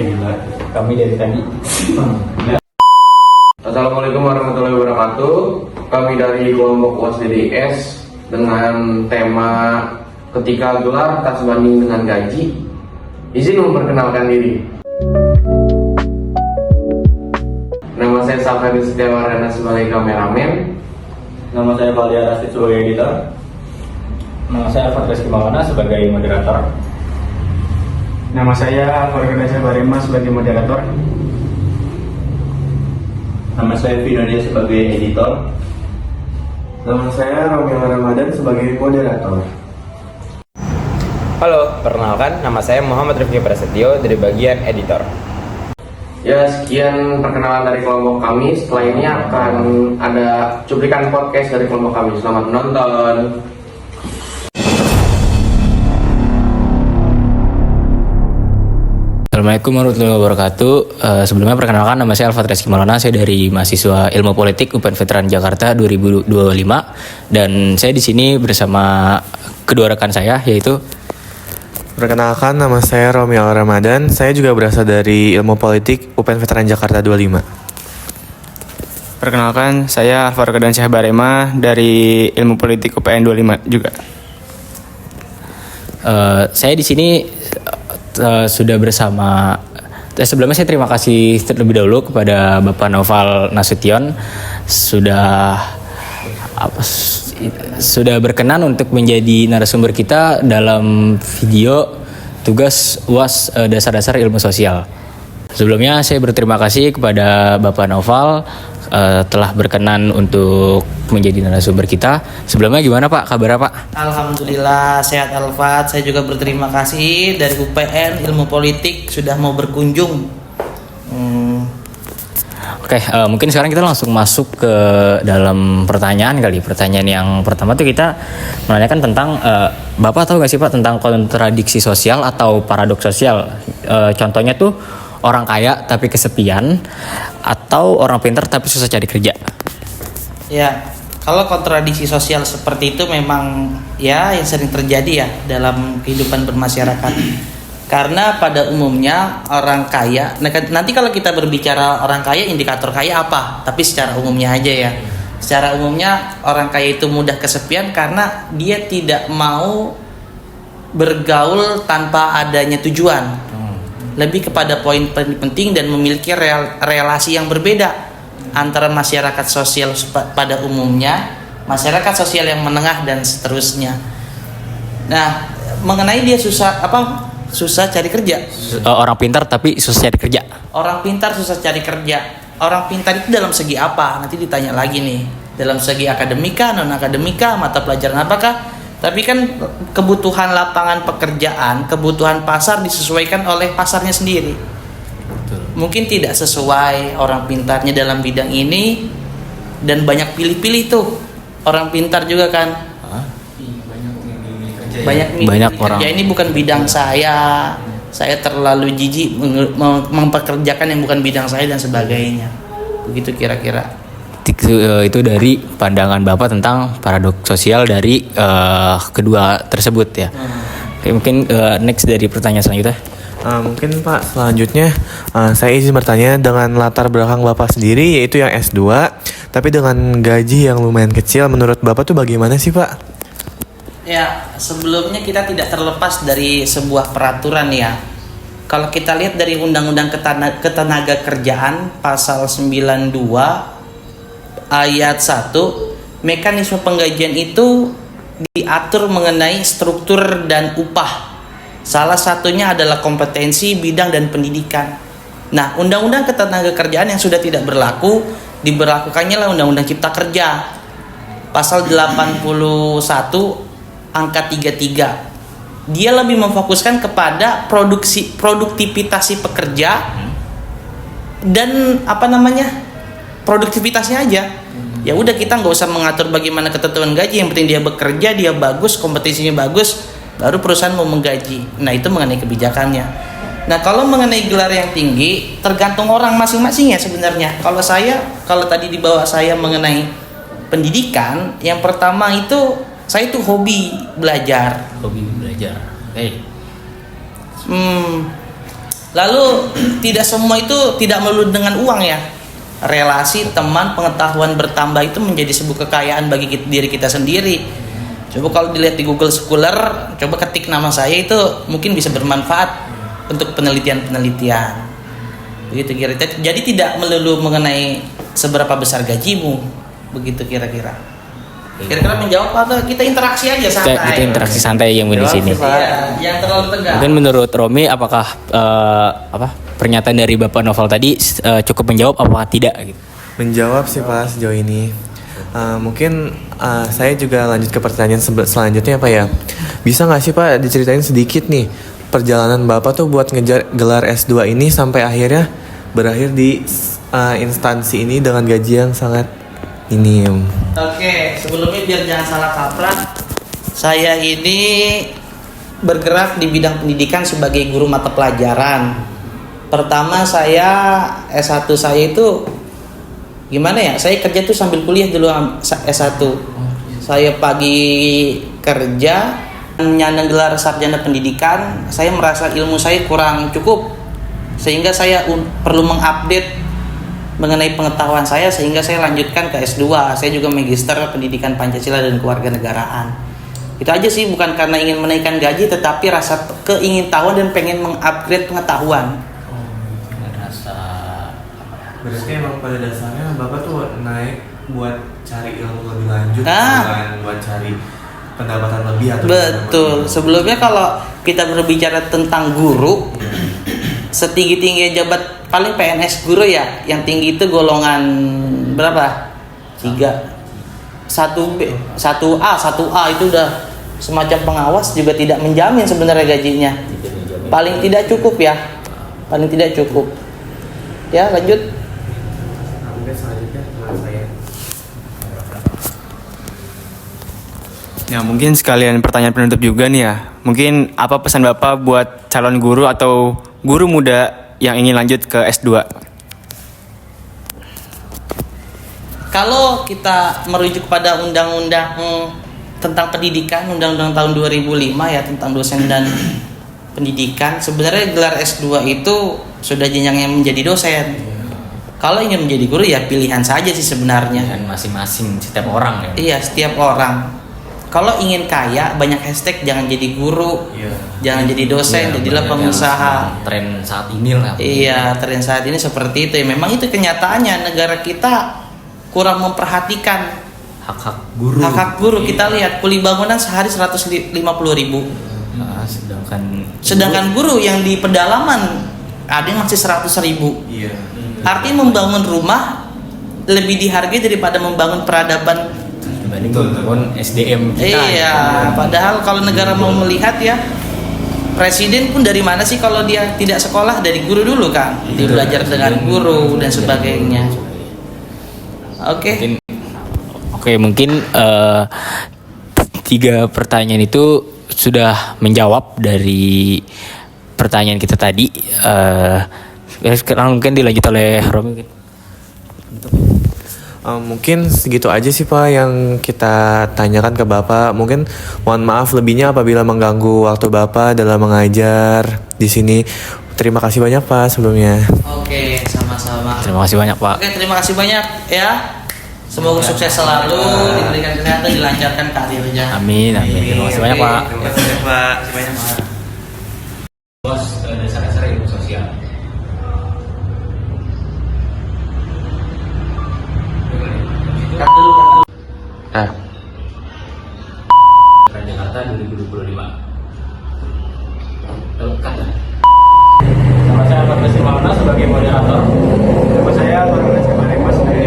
gila. Kami dari tadi. Assalamualaikum warahmatullahi wabarakatuh. Kami dari kelompok UAS DDS dengan tema ketika gelar tak sebanding dengan gaji. Izin memperkenalkan diri. Nama saya Safari Setiawarana sebagai kameramen. Nama saya Valdia Rasid sebagai editor. Nama saya Alfat Reski Maulana sebagai moderator. Nama saya Alfat Barema sebagai moderator. Nama saya Vinodia sebagai editor. Nama saya Romeo Ramadan sebagai moderator. Halo, perkenalkan nama saya Muhammad Rifki Prasetyo dari bagian editor. Ya, sekian perkenalan dari kelompok kami. Setelah ini akan ada cuplikan podcast dari kelompok kami. Selamat menonton. Assalamualaikum warahmatullahi wabarakatuh. Sebelumnya perkenalkan nama saya Alfat Reski Maulana. Saya dari mahasiswa Ilmu Politik UPN Veteran Jakarta 2025 dan saya di sini bersama kedua rekan saya yaitu. Perkenalkan, nama saya Romeo Ramadan. Saya juga berasal dari Ilmu Politik UPN Veteran Jakarta 25. Perkenalkan, saya Alvar Kedan Syah Barema dari Ilmu Politik UPN 25 juga. Saya di sini sudah bersama. Sebelumnya saya terima kasih terlebih dahulu kepada Bapak Noval Nasution sudah berkenan untuk menjadi narasumber kita dalam video tugas UAS dasar-dasar ilmu sosial. Sebelumnya saya berterima kasih kepada Bapak Noval telah berkenan untuk menjadi narasumber kita. Sebelumnya gimana Pak? Kabar Pak? Alhamdulillah sehat Alfat. Saya juga berterima kasih dari UPN Ilmu Politik sudah mau berkunjung. Oke, mungkin sekarang kita langsung masuk ke dalam pertanyaan kali. Pertanyaan yang pertama tuh kita menanyakan tentang Bapak tahu gak sih Pak tentang kontradiksi sosial atau paradoks sosial? Contohnya tuh orang kaya tapi kesepian atau orang pintar tapi susah cari kerja. Ya, kalau kontradiksi sosial seperti itu memang ya yang sering terjadi ya dalam kehidupan bermasyarakat. Karena pada umumnya orang kaya, nanti kalau kita berbicara orang kaya, indikator kaya apa? Tapi secara umumnya aja ya. Secara umumnya orang kaya itu mudah kesepian karena dia tidak mau bergaul tanpa adanya tujuan. Lebih kepada poin penting dan memiliki relasi yang berbeda antara masyarakat sosial pada umumnya, masyarakat sosial yang menengah dan seterusnya. Nah, mengenai dia susah cari kerja. Orang pintar tapi susah cari kerja. Orang pintar susah cari kerja. Orang pintar itu dalam segi apa? Nanti ditanya lagi nih. Dalam segi akademika, non akademika, mata pelajaran apakah? Tapi kan kebutuhan lapangan pekerjaan, kebutuhan pasar disesuaikan oleh pasarnya sendiri. Betul. Mungkin tidak sesuai orang pintarnya dalam bidang ini dan banyak pilih-pilih tuh. Orang pintar juga kan. Banyak orang. Ya ini bukan bidang saya terlalu jijik mempekerjakan yang bukan bidang saya dan sebagainya. Begitu kira-kira. Itu dari pandangan Bapak tentang paradoks sosial dari kedua tersebut ya. Oke, mungkin next dari pertanyaan selanjutnya. Mungkin Pak selanjutnya saya izin bertanya dengan latar belakang Bapak sendiri yaitu yang S2 tapi dengan gaji yang lumayan kecil, menurut Bapak tuh bagaimana sih Pak? Ya, sebelumnya kita tidak terlepas dari sebuah peraturan ya. Kalau kita lihat dari Undang-Undang Ketenaga Kerjaan pasal 92 ayat 1, mekanisme penggajian itu diatur mengenai struktur dan upah. Salah satunya adalah kompetensi, bidang dan pendidikan. Nah, Undang-Undang Ketenaga Kerjaan yang sudah tidak berlaku, diberlakukannya lah Undang-Undang Cipta Kerja pasal 81 angka 33. Dia lebih memfokuskan kepada produktivitas si pekerja dan produktivitasnya aja. Ya udah, kita nggak usah mengatur bagaimana ketentuan gaji, yang penting dia bekerja, dia bagus, kompetensinya bagus, baru perusahaan mau menggaji. Nah, itu mengenai kebijakannya. Nah, kalau mengenai gelar yang tinggi tergantung orang masing-masing ya sebenarnya. Kalau tadi di bawah saya mengenai pendidikan, yang pertama itu saya tuh hobi belajar. Lalu tidak semua itu tidak melulu dengan uang ya. Relasi, teman, pengetahuan bertambah itu menjadi sebuah kekayaan bagi diri kita sendiri. Coba kalau dilihat di Google Scholar, coba ketik nama saya, itu mungkin bisa bermanfaat untuk penelitian-penelitian. Begitu kira-kira. Jadi tidak melulu mengenai seberapa besar gajimu, begitu kira-kira. Kira-kira menjawab atau kita interaksi aja santai? Kita interaksi santai yang di sini. Iya, yang terlalu tegang. Mungkin menurut Romi, apakah pernyataan dari Bapak Novel tadi cukup menjawab apakah tidak? Gitu? Menjawab sih Pak sejauh ini. Mungkin saya juga lanjut ke pertanyaan selanjutnya Pak ya. Bisa nggak sih Pak diceritain sedikit nih perjalanan Bapak tuh buat ngejar gelar S2 ini sampai akhirnya berakhir di instansi ini dengan gaji yang sangat minim. Oke, sebelumnya biar jangan salah kaprah, saya ini bergerak di bidang pendidikan sebagai guru mata pelajaran. Pertama saya S1 saya itu gimana ya? Saya kerja tuh sambil kuliah dulu S1. Saya pagi kerja, menyandang gelar sarjana pendidikan. Saya merasa ilmu saya kurang cukup, sehingga saya perlu mengupdate mengenai pengetahuan saya, sehingga saya lanjutkan ke S2. Saya juga magister pendidikan Pancasila dan kewarganegaraan. Itu aja sih, bukan karena ingin menaikkan gaji, tetapi rasa keingintahuan dan pengen mengupgrade pengetahuan. Berarti emang pada dasarnya Bapak tuh naik buat cari ilmu lebih lanjut, bukan buat cari pendapatan lebih atau betul. Sebelumnya kalau kita berbicara tentang guru, setinggi-tinggi jabat paling PNS guru ya, yang tinggi itu golongan berapa? 3. 1B, 1A, 1A itu udah semacam pengawas, juga tidak menjamin sebenarnya gajinya. Paling tidak cukup ya. Paling tidak cukup. Ya, lanjut. Ya mungkin sekalian pertanyaan penutup juga nih ya. Mungkin apa pesan Bapak buat calon guru atau guru muda yang ingin lanjut ke S2? Kalau kita merujuk pada undang-undang tentang pendidikan, undang-undang tahun 2005 ya, tentang dosen dan pendidikan, sebenarnya gelar S2 itu sudah jenjangnya menjadi dosen. Kalau ingin menjadi guru ya pilihan saja sih sebenarnya. Dan masing-masing setiap orang ya. Iya, setiap orang. Kalau ingin kaya, banyak hashtag jangan jadi guru, jangan jadi dosen, jadilah pengusaha. Tren saat ini lah. Iya, tren saat ini seperti itu. Ya, memang itu kenyataannya, negara kita kurang memperhatikan Hak-hak guru. hak-hak guru. Kita lihat kuli bangunan sehari 150.000. Nah, Sedangkan guru yang di pedalaman ada yang masih 100.000. Iya. Artinya membangun rumah lebih dihargai daripada membangun peradaban. dibanding membangun SDM kita. Iya, padahal kalau negara mau melihat ya, presiden pun dari mana sih kalau dia tidak sekolah? Dari guru dulu kan, dia belajar dengan guru dan sebagainya. Oke, mungkin 3 pertanyaan itu sudah menjawab dari pertanyaan kita tadi. Sekarang mungkin dilanjut oleh Romi. Mungkin segitu aja sih Pak yang kita tanyakan ke Bapak. Mungkin mohon maaf lebihnya apabila mengganggu waktu Bapak dalam mengajar di sini. Terima kasih banyak Pak sebelumnya. Oke, sama-sama. Terima kasih banyak Pak. Oke, terima kasih banyak ya. Semoga sukses selalu, diberikan kesehatan, dilancarkan karirnya. Amin. Terima kasih banyak Pak. Terima kasih Pak. Terima kasih Pak. Bos, dasar-dasar ilmu sosial. Jakarta 2025. Nama saya Faris Mauna sebagai moderator. Nama saya Faris Mauna sebagai